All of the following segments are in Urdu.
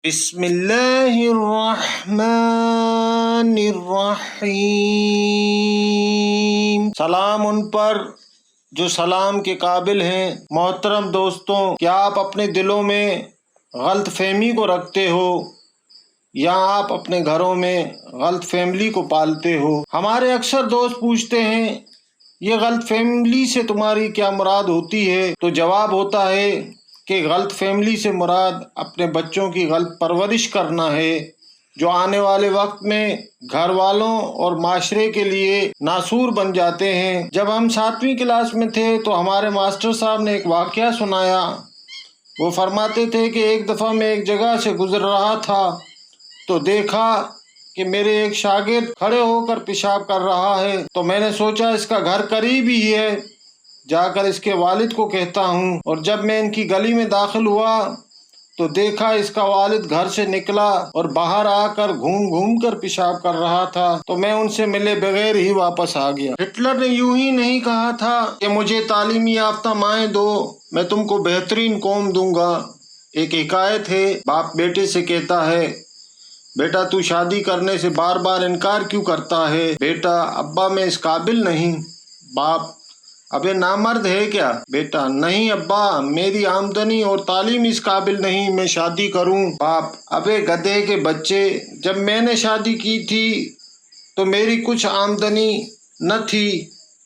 بسم اللہ الرحمن الرحیم۔ سلام ان پر جو سلام کے قابل ہیں۔ محترم دوستوں، کیا آپ اپنے دلوں میں غلط فہمی کو رکھتے ہو یا آپ اپنے گھروں میں غلط فہمی کو پالتے ہو؟ ہمارے اکثر دوست پوچھتے ہیں یہ غلط فہمی سے تمہاری کیا مراد ہوتی ہے؟ تو جواب ہوتا ہے کہ غلط فہمی سے مراد اپنے بچوں کی غلط پرورش کرنا ہے، جو آنے والے وقت میں گھر والوں اور معاشرے کے لیے ناسور بن جاتے ہیں۔ جب ہم 7ویں کلاس میں تھے تو ہمارے ماسٹر صاحب نے ایک واقعہ سنایا۔ وہ فرماتے تھے کہ ایک دفعہ میں ایک جگہ سے گزر رہا تھا تو دیکھا کہ میرے ایک شاگرد کھڑے ہو کر پیشاب کر رہا ہے، تو میں نے سوچا اس کا گھر قریب ہی ہے، جا کر اس کے والد کو کہتا ہوں۔ اور جب میں ان کی گلی میں داخل ہوا تو دیکھا اس کا والد گھر سے نکلا اور باہر آ کر گھوم کر پیشاب کر رہا تھا، تو میں ان سے ملے بغیر ہی واپس آ گیا۔ ہٹلر نے یوں ہی نہیں کہا تھا کہ مجھے تعلیم یافتہ مائیں دو، میں تم کو بہترین قوم دوں گا۔ ایک حکایت ہے، باپ بیٹے سے کہتا ہے، بیٹا تو شادی کرنے سے بار بار انکار کیوں کرتا ہے؟ بیٹا، ابا میں اس قابل نہیں۔ باپ، ابے نامرد ہے کیا؟ بیٹا، نہیں ابا، میری آمدنی اور تعلیم اس قابل نہیں میں شادی کروں۔ باپ، ابے گدھے کے بچے، جب میں نے شادی کی تھی تو میری کچھ آمدنی نہ تھی،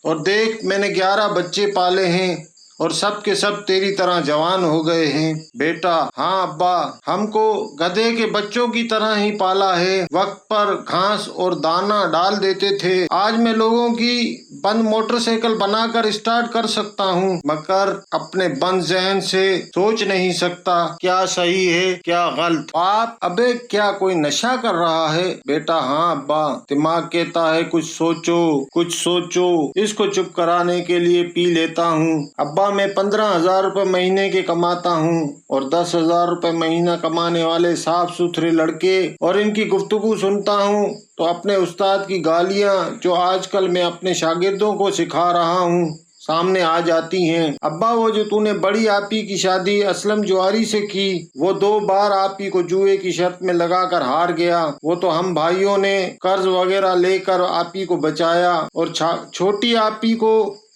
اور دیکھ میں نے 11 بچے پالے ہیں اور سب کے سب تیری طرح جوان ہو گئے ہیں۔ بیٹا، ہاں ابا، ہم کو گدھے کے بچوں کی طرح ہی پالا ہے، وقت پر گھاس اور دانہ ڈال دیتے تھے۔ آج میں لوگوں کی بند موٹر سائیکل بنا کر اسٹارٹ کر سکتا ہوں، مگر اپنے بند ذہن سے سوچ نہیں سکتا کیا صحیح ہے کیا غلط۔ باپ، ابے کیا کوئی نشہ کر رہا ہے؟ بیٹا، ہاں ابا، دماغ کہتا ہے کچھ سوچو کچھ سوچو، اس کو چپ کرانے کے لیے پی لیتا ہوں۔ ابا، میں 15,000 روپے مہینے کے کماتا ہوں، اور 10,000 روپے مہینہ کمانے والے صاف ستھرے لڑکے اور ان کی گفتگو سنتا ہوں تو اپنے استاد کی گالیاں جو آج کل میں اپنے شاگردوں کو سکھا رہا ہوں سامنے آ جاتی ہیں۔ ابا، وہ جو تو نے بڑی آپی کی شادی اسلم جواری سے کی، وہ 2 بار آپی کو جوئے کی شرط میں لگا کر ہار گیا، وہ تو ہم بھائیوں نے قرض وغیرہ لے کر آپی کو بچایا، اور چھوٹی آپی کو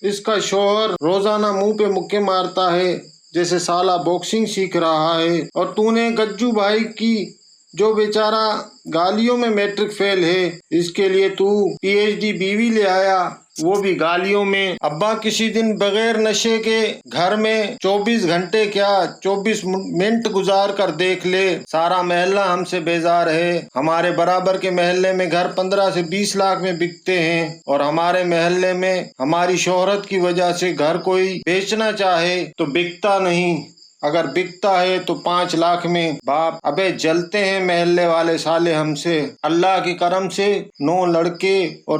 اس کا شوہر روزانہ منہ پہ مکے مارتا ہے جیسے سالہ باکسنگ سیکھ رہا ہے، اور تو نے گجو بھائی کی جو بیچارہ گالیوں میں میٹرک فیل ہے، اس کے لیے تو PhD بیوی لے آیا، وہ بھی گالیوں میں۔ ابا، کسی دن بغیر نشے کے گھر میں 24 گھنٹے کیا 24 منٹ گزار کر دیکھ لے، سارا محلہ ہم سے بیزار ہے۔ ہمارے برابر کے محلے میں گھر 15 سے 20 لاکھ میں بکتے ہیں، اور ہمارے محلے میں ہماری شہرت کی وجہ سے گھر کوئی بیچنا چاہے تو بکتا نہیں، اگر بکتا ہے تو 5 لاکھ میں۔ باپ، ابے جلتے ہیں محلے والے سالے ہم سے۔ اللہ کے کرم سے 9 لڑکے اور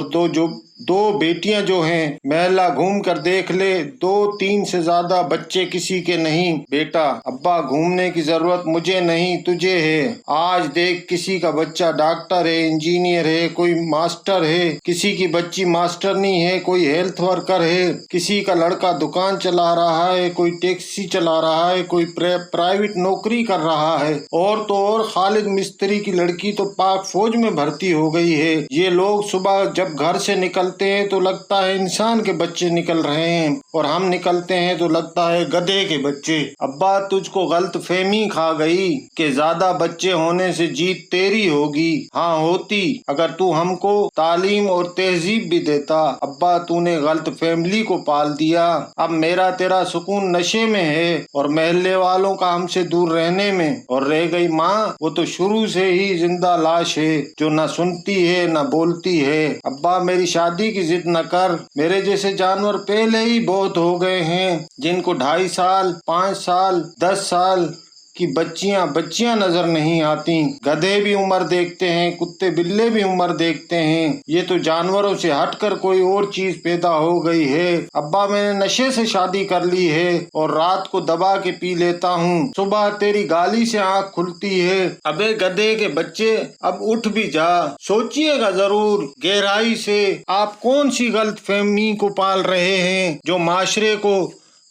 2 بیٹیاں جو ہیں، محلہ گھوم کر دیکھ لے 2-3 سے زیادہ بچے کسی کے نہیں۔ بیٹا، ابا گھومنے کی ضرورت مجھے نہیں تجھے ہے، آج دیکھ کسی کا بچہ ڈاکٹر ہے، انجینئر ہے، کوئی ماسٹر ہے، کسی کی بچی ماسٹرنی ہے، کوئی ہیلتھ ورکر ہے، کسی کا لڑکا دکان چلا رہا ہے، کوئی ٹیکسی چلا رہا ہے، کوئی پرائیویٹ نوکری کر رہا ہے، اور تو اور خالد مستری کی لڑکی تو پاک فوج میں بھرتی ہو گئی ہے۔ یہ لوگ صبح جب گھر سے نکلتے ہیں تو لگتا ہے انسان کے بچے نکل رہے ہیں، اور ہم نکلتے ہیں تو لگتا ہے گدھے کے بچے۔ ابا، تجھ کو غلط فہمی کھا گئی کہ زیادہ بچے ہونے سے جیت تیری ہوگی۔ ہاں ہوتی، اگر تو ہم کو تعلیم اور تہذیب بھی دیتا۔ ابا، تو نے غلط فہمی کو پال دیا، اب میرا تیرا سکون نشے میں ہے اور محلے والوں کا ہم سے دور رہنے میں، اور رہ گئی ماں، وہ تو شروع سے ہی زندہ لاش ہے جو نہ سنتی ہے نہ بولتی ہے۔ ابا، میری شادی کی ضد نہ کر، میرے جیسے جانور پہلے ہی بہت ہو گئے ہیں جن کو 2.5 سال 5 سال 10 سال کی بچیاں نظر نہیں آتی۔ گدھے بھی عمر دیکھتے ہیں، کتے بلے بھی عمر دیکھتے ہیں، یہ تو جانوروں سے ہٹ کر کوئی اور چیز پیدا ہو گئی ہے۔ ابا، میں نے نشے سے شادی کر لی ہے اور رات کو دبا کے پی لیتا ہوں، صبح تیری گالی سے آنکھ کھلتی ہے۔ ابے گدھے کے بچے، اب اٹھ بھی جا، سوچئے گا ضرور گہرائی سے آپ کون سی غلط فہمی کو پال رہے ہیں جو معاشرے کو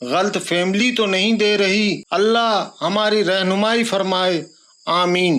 غلط فہمی تو نہیں دے رہی۔ اللہ ہماری رہنمائی فرمائے، آمین۔